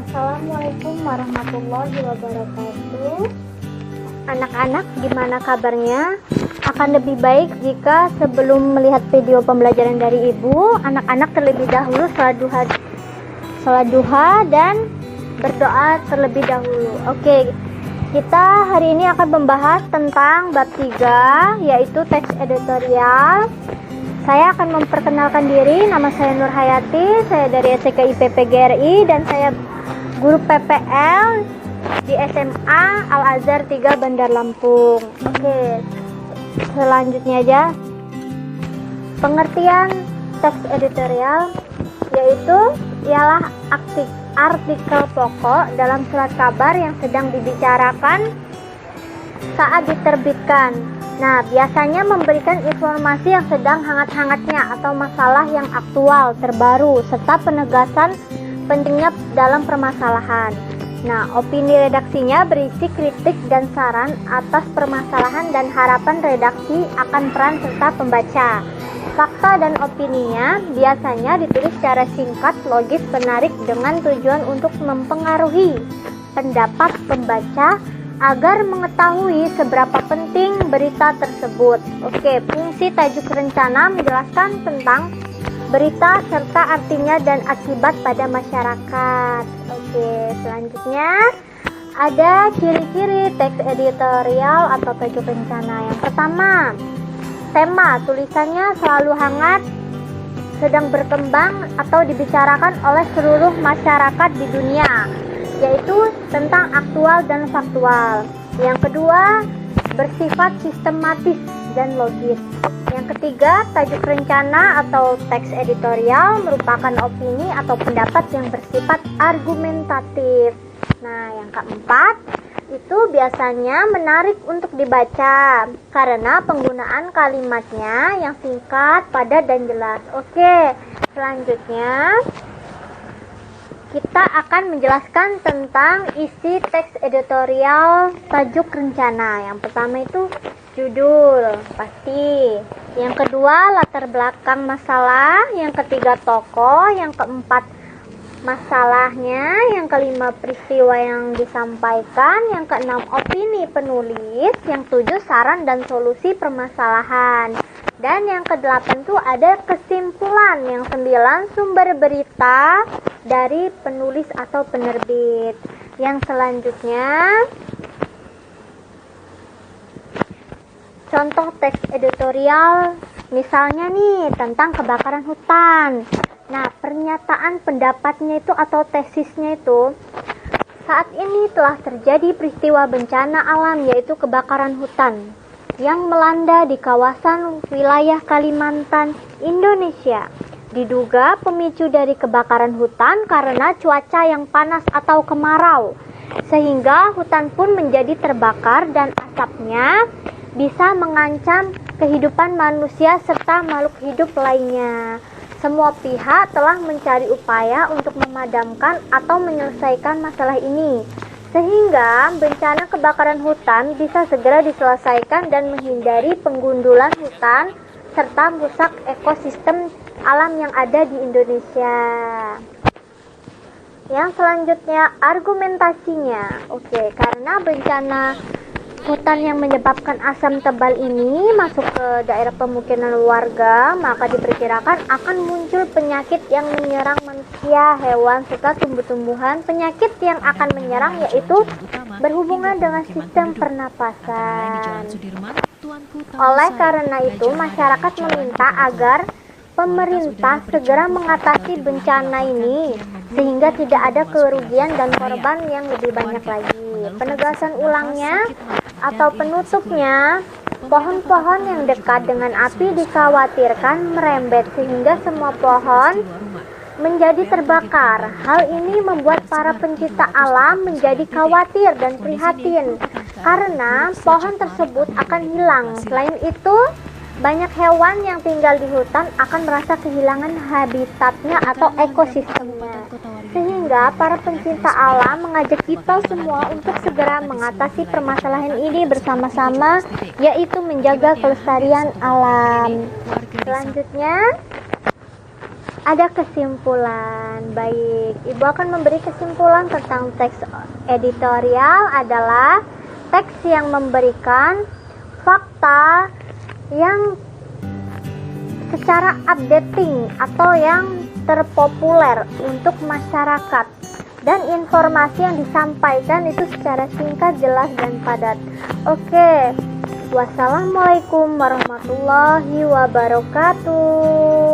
Assalamualaikum warahmatullahi wabarakatuh. Anak-anak, gimana kabarnya? Akan lebih baik jika sebelum melihat video pembelajaran dari ibu, anak-anak terlebih dahulu salat duha dan berdoa terlebih dahulu. Oke, kita hari ini akan membahas tentang bab 3, yaitu teks editorial. Saya akan memperkenalkan diri, nama saya Nur Hayati, saya dari STK IPP GRI dan saya guru PPL di SMA Al Azhar 3 Bandar Lampung. Oke, selanjutnya aja. Pengertian teks editorial ialah artikel pokok dalam surat kabar yang sedang dibicarakan saat diterbitkan. Nah, biasanya memberikan informasi yang sedang hangat-hangatnya atau masalah yang aktual, terbaru, serta penegasan pentingnya dalam permasalahan. Nah, opini redaksinya berisi kritik dan saran atas permasalahan dan harapan redaksi akan peran serta pembaca. Fakta dan opininya biasanya ditulis secara singkat, logis, menarik dengan tujuan untuk mempengaruhi pendapat pembaca agar mengetahui seberapa penting berita tersebut. Oke, fungsi tajuk rencana menjelaskan tentang berita serta artinya dan akibat pada masyarakat. Oke, selanjutnya ada ciri-ciri teks editorial atau tajuk rencana. Yang pertama, tema tulisannya selalu hangat, sedang berkembang atau dibicarakan oleh seluruh masyarakat di dunia, yaitu tentang aktual dan faktual. Yang kedua, bersifat sistematis dan logis. Yang ketiga, tajuk rencana atau teks editorial merupakan opini atau pendapat yang bersifat argumentatif. Nah, yang keempat, itu biasanya menarik untuk dibaca karena penggunaan kalimatnya yang singkat, padat, dan jelas. Oke, selanjutnya kita akan menjelaskan tentang isi teks editorial tajuk rencana. Yang pertama itu judul, pasti. Yang kedua, latar belakang masalah. Yang ketiga, tokoh. Yang keempat, masalahnya. Yang kelima, peristiwa yang disampaikan. Yang keenam, opini penulis. Yang tujuh, saran dan solusi permasalahan. Dan yang kedelapan tuh ada kesimpulan. Yang sembilan, sumber berita dari penulis atau penerbit. Yang selanjutnya, contoh teks editorial, misalnya nih tentang kebakaran hutan. Nah, pernyataan pendapatnya itu atau tesisnya itu, saat ini telah terjadi peristiwa bencana alam yaitu kebakaran hutan yang melanda di kawasan wilayah Kalimantan, Indonesia. Diduga pemicu dari kebakaran hutan karena cuaca yang panas atau kemarau, sehingga hutan pun menjadi terbakar dan asapnya bisa mengancam kehidupan manusia serta makhluk hidup lainnya. Semua pihak telah mencari upaya untuk memadamkan atau menyelesaikan masalah ini, sehingga bencana kebakaran hutan bisa segera diselesaikan dan menghindari penggundulan hutan serta merusak ekosistem alam yang ada di Indonesia. Yang selanjutnya, argumentasinya. Oke, karena bencana hutan yang menyebabkan asam tebal ini masuk ke daerah pemukiman warga, maka diperkirakan akan muncul penyakit yang menyerang manusia, hewan, serta tumbuh-tumbuhan. Penyakit yang akan menyerang yaitu berhubungan dengan sistem pernapasan. Oleh karena itu, masyarakat meminta agar pemerintah segera mengatasi bencana ini sehingga tidak ada kerugian dan korban yang lebih banyak lagi. Penegasan ulangnya atau penutupnya, pohon-pohon yang dekat dengan api dikhawatirkan merembet sehingga semua pohon menjadi terbakar. Hal ini membuat para pencipta alam menjadi khawatir dan prihatin karena pohon tersebut akan hilang. Selain itu, banyak hewan yang tinggal di hutan akan merasa kehilangan habitatnya atau ekosistemnya. Sehingga para pencinta alam mengajak kita semua untuk segera mengatasi permasalahan ini bersama-sama, yaitu menjaga kelestarian alam. Selanjutnya, ada kesimpulan. Baik, Ibu akan memberi kesimpulan tentang teks editorial adalah teks yang memberikan fakta yang secara updating atau yang terpopuler untuk masyarakat, dan informasi yang disampaikan itu secara singkat, jelas, dan padat. Oke, wassalamualaikum warahmatullahi wabarakatuh.